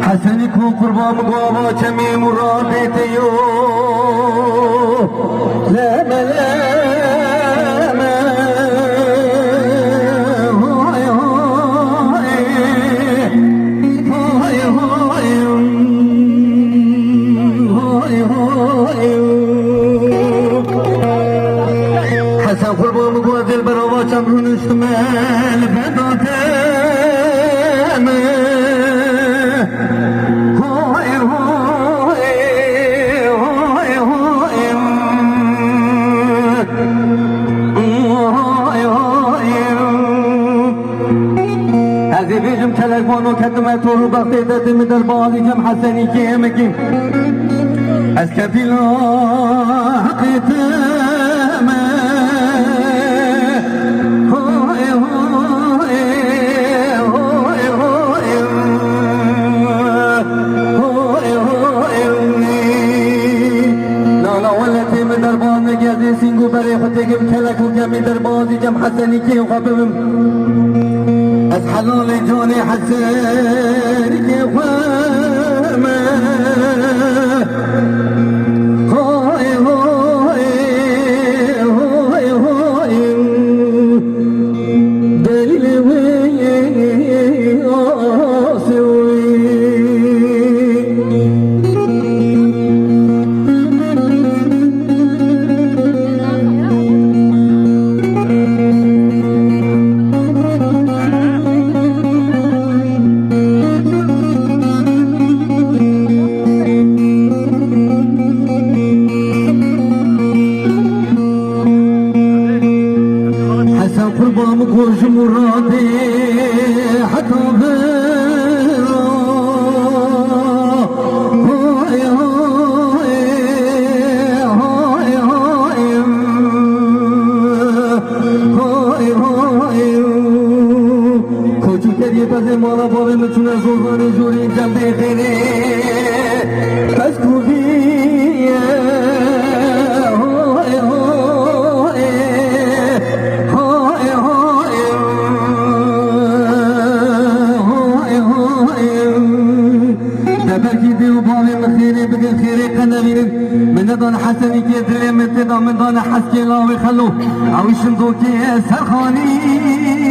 حسنی کو قربان گوابا چمی مرادت یو لما لما هوی هوی هوی هوی حسن قربان گواب دل برابا چمرون شمال بداتم بیجم تلفنو کدم تو رو وقتی دادم در بالیم حسنی که مگیم از کفیل حقیقتم هوی هوی هوی هوی لالا ولدی من در بال نگردی سینگو برای خودگیم کلکو کمی در بالیم حسنی که خوابم از حلال جان حسن که خوامه هوی هوی هوی هوی دلیل وی آسوی قربان گوش مرادی حتی برا هوی هوی هوی هوی هوی کوچو کریه پس مالا باوی مچونه زورگانی جوری جمده خیلی پس کوبیه هوی هوی تبركي دي وبالي مخيري بقى خيري قنابين من دون حسني كي دري من دون حسكي لا ويخلو عويش ندوكي سرخاني